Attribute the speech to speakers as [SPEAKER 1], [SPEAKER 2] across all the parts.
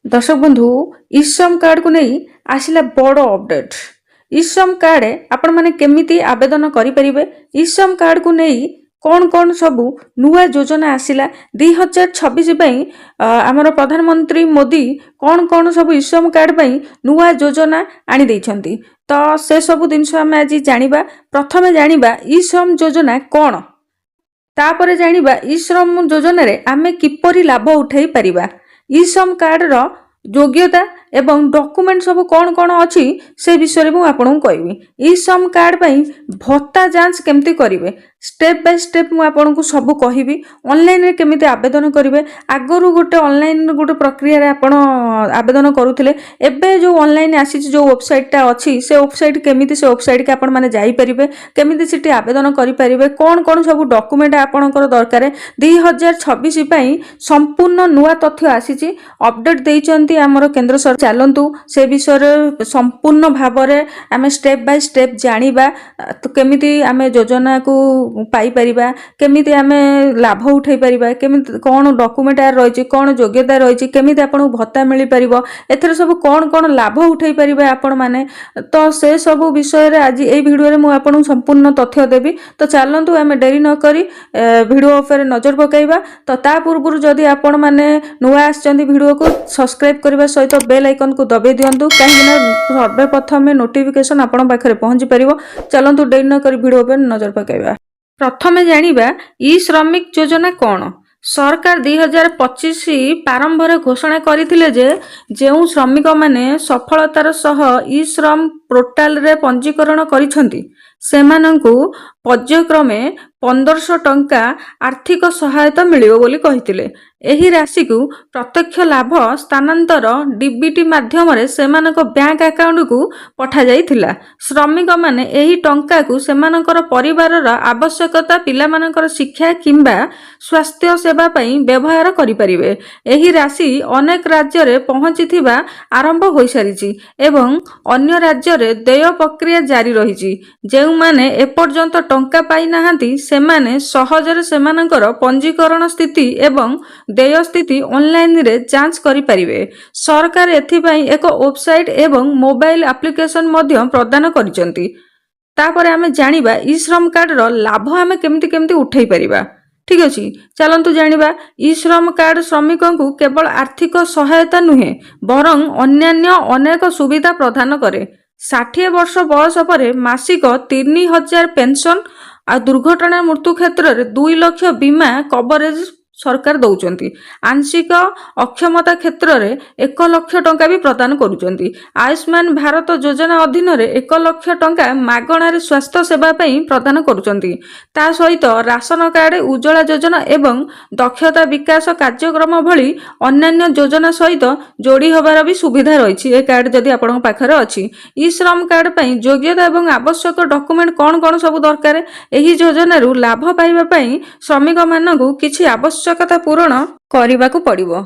[SPEAKER 1] दर्शक बंधु ई-श्रम कार्ड को नहीं आसिला बड़ अपडेट। ई-श्रम कार्ड आपण माने केमिति आवेदन करि परिबे। ई-श्रम कार्ड को नहीं कौन कौन सबू नुआ योजना आसिला 2026 पई हमर प्रधानमंत्री मोदी कौन कौन सब ई-श्रम कार्ड पई नुआ योजना आनी दैछंती। तो से सब दिन आम आज जानिबा। प्रथमे जानिबा ई-श्रम योजना कौन, तापरे जानिबा ई-श्रम योजना रे आमे किपरि लाभ उठाई परिबा। ई-श्रम कार्ड रो योग्यता एवं डॉक्यूमेंट सब कौन कौन अच्छी से विषय में आपको कहबी। ई-श्रम कार्ड पई भत्ता जांच केमती करिवे स्टेप बाय स्टेप मु आपको सब कहबी। ऑनलाइन रे केमिति आवेदन करिवे। आगरु गोटे ऑनलाइन गोटे प्रक्रिया रे आपण आवेदन करूथिले, एबे जो ऑनलाइन आसी जो वेबसाइट टा अछि से वेबसाइट केमिति से वेबसाइट के आपण माने जाई परिबे, केमिति सिटी आवेदन करि परिबे, कौन कौन सब डॉक्यूमेंट आपणकर दरकार। 2026 पई संपूर्ण नुआ तथ्य आसीची, अपडेट देइचंती हमर केंद्र सरकार। चलंतु से विषय संपूर्ण भाव में आम स्टेप बाय स्टेप जानिबा। तो केमिति आमे योजना को पाई परिबा, केमिति आमे लाभ उठाई परिबा, केमिति कौन डॉक्यूमेंट रही, कौन योग्यता रही, केमिति आपन भत्ता मिल परिबो, एथरे सब कौन कौन लाभ उठाई परिबा आपण माने। तो से सब विषय रे आज ए वीडियो रे मु आपन संपूर्ण तथ्य देबी। तो चलंतु आमे देरी न करी वीडियो ऊपर नजर पकाइबा। तो ता पूर्व जदि आपण माने नुआ आछंती वीडियो को सब्सक्राइब करबा सहित बेल आइकन को दबाई दियंतु, कहीं सर्वप्रथम नोटिफिकेशन आपण पाखरे पहुंची परिबो। चलंतु देरी न करी वीडियो ऊपर नजर पकाइबा। प्रथमे जानिबा ई श्रमिक योजना कौन। सरकार 2025 प्रारंभ रे घोषणा करथिले जे जेउ श्रमिक माने सफलतार सह ई श्रम पोर्टाल रे पंजीकरण करिसंती सेमानंकु पर्यायक्रमे 1500 टंका आर्थिक सहायता मिलिबो बोली कहिथिले। एही राशि को प्रत्यक्ष लाभ स्थानांतर डीबीटी माध्यम रे सेमानक बैंक अकाउंट को पठा जाइथिला। श्रमिक माने एही टंका को सेमानकर परिवारर आवश्यकता पिलामानकर शिक्षा किंबा स्वास्थ्य सेवा पई व्यवहार करि परिबे। एही राशि अनेक राज्य रे पहुंचिथिबा आरंभ होई सारिछि एवं अन्य राज्य रे देय प्रक्रिया जारी रहिछि। जेउ माने एपर्यंत टंका पाई नाहांती सेमाने सहजरे सेमानकर पंजीकरण स्थिति एवं देय स्थिति ऑनलाइन रे जांच करि परिबे। सरकार एथिपाई एक वेबसाइट एवं मोबाइल एप्लिकेशन मध्य प्रदान करिसंती। तापरे आमे जानिबा ई श्रम कार्ड रो लाभ आमे केमती केमती उठाई परिबा। ठीक अछि, चलंतु जानिबा। ई श्रम कार्ड श्रमिकों को केवल आर्थिक सहायता नुहे बरं अन्यान्य अनेक सुविधा प्रदान करे। 60 वर्ष बयस पर मासिक 3000 पेंशन आ दुर्घटना मृत्यु क्षेत्र रे 2 लाख बीमा कवरेज सरकार दौचंती। आंशिक अक्षमता क्षेत्र रे 1 लाख टंका भी प्रदान करूचंती। आयुष्मान भारत योजना अधीन रे 1 लाख टंका मागणा रे स्वास्थ्य सेवा पई प्रदान करूचंती। ता सहित राशन कार्ड, उज्ज्वला योजना एवं दक्षता विकास कार्यक्रम भली अन्यान्य योजना सहित जोड़ी होबार भी सुविधा रही। ए कार्ड जदि आपन पाखरे अछि। ई श्रम कार्ड पई योग्यता एवं आवश्यक डॉक्यूमेंट कौन कौन सब दरकार। एही योजना रु लाभ पाइबा पई श्रमिक मानकु किछि आवश्यकता पूरण करबाकू पड़िबो।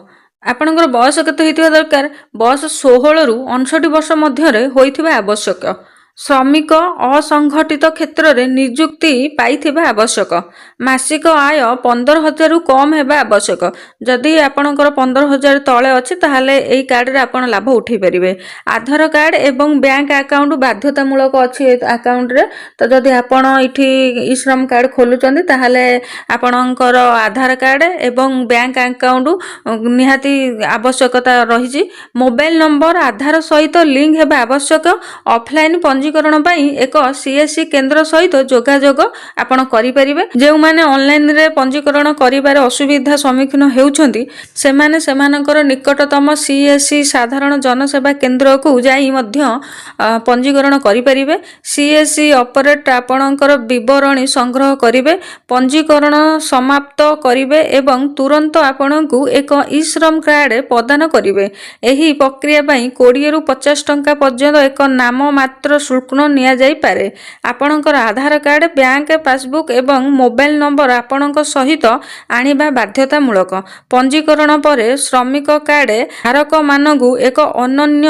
[SPEAKER 1] आपनकर बयस केते होइथिबा दरकार। बयस 16 रु 59 वर्ष मध्य रे होइथिबा आवश्यक। श्रमिक असंगठित क्षेत्र रे नियुक्ति पाइथिबा आवश्यक। मासिक आय 15,000 रु कम हेबा आवश्यक। जदि आपनकर 15,000 तळे अछि ताहाले एई कार्ड रे आपन लाभ उठै परिबे। आधार कार्ड एवं बैंक अकाउंट बाध्यतामूलक अछि अकाउंट रे। तो जदि आपन इठी ई श्रम कार्ड खोलुचंदी ताहाले आपनकर आधार कार्ड एवं बैंक अकाउंट निहाती आवश्यकता रहिछि। मोबाइल नंबर आधार सहित लिंक हेबा आवश्यक। ऑफलाइन पंजीकरण पई एक सीएससी केंद्र सहित जोगाजोग आपण करि परिबे। जे माने ऑनलाइन रे पंजीकरण करिबार असुविधा सम्मुखीन हेउछंती सेमाने सेमानकर निकटतम सीएससी साधारण जनसेवा केंद्र को जाई मध्य पंजीकरण करि परिबे। सीएससी ऑपरेट आपणकर विवरणी संग्रह करिवे, पंजीकरण समाप्त करिवे एवं तुरंत आपणकू एक ई श्रम कार्ड प्रदान करिवे। एही प्रक्रिया पई 20 रु 50 टंका पर्यंत एक नाम मात्र शुल्क शुल्क नियाଯାଇपारे। आपणकर आधार कार्ड, बैंक पासबुक एवं मोबाइल नंबर आपणक सहित आनिबा बाध्यतामूलक। पंजीकरण पर श्रमिक कार्ड धारक मानकु एक अनन्य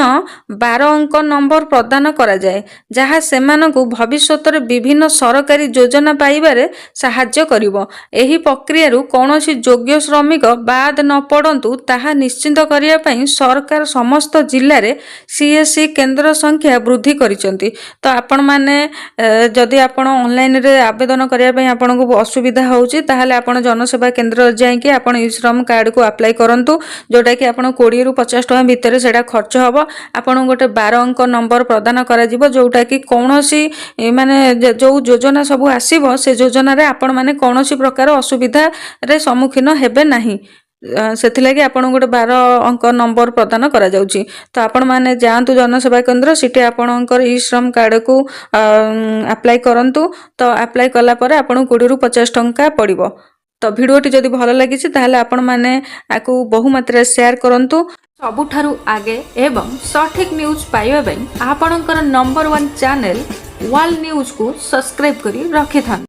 [SPEAKER 1] 12 अंक नंबर प्रदान करा जाए, जहाँ सेमानकु भविष्यत विभिन्न सरकारी योजना पाइबारे साहाय्य करिवो। एही प्रक्रियारू कौनसी योग्य श्रमिक बाद न पड़ंतु ताहा निश्चिंत करिया पई सरकार समस्त जिल्ला रे सीएससी केंद्र संख्या वृद्धि करिसंती। तो आपण माने जदि आपण ऑनलाइन रे आवेदन करिया पई आपनको असुविधा होउची ताहाले आपण जनसेवा केंद्र जाई कि आपण ई श्रम कार्ड को अप्लाई करंतु, जोटा कि आपण 20 रु 50 टका भितर सेडा खर्च हबो। आपण गोटे 12 अंक नंबर प्रदान करा जिवो, जोटा कि कौनसी माने जो योजना सब आसीबो से योजना रे आपण माने कौनसी प्रकार असुविधा रे सम्मुखीन हेबे नाही। सेथिलागि आपण गोटे 12 अंक नंबर प्रदान करा जाउची। तो आपण माने जांतु जनसेवा केंद्र, सिटी आपणकर ई श्रम कार्ड को अप्लाई करंतु। तो अप्लाई कला परे आपण 20 रु 50 टंका पड़िबो। तो भिडियोटी जदि भल लागिछि ताहले आपण माने आकु बहु मात्रा शेयर करंतु। सबुठारु आगे एवं सठिक न्यूज पाइबा पई आपणकर नंबर 1 चैनल वर्ल्ड न्यूज को सब्सक्राइब करी रखिथान।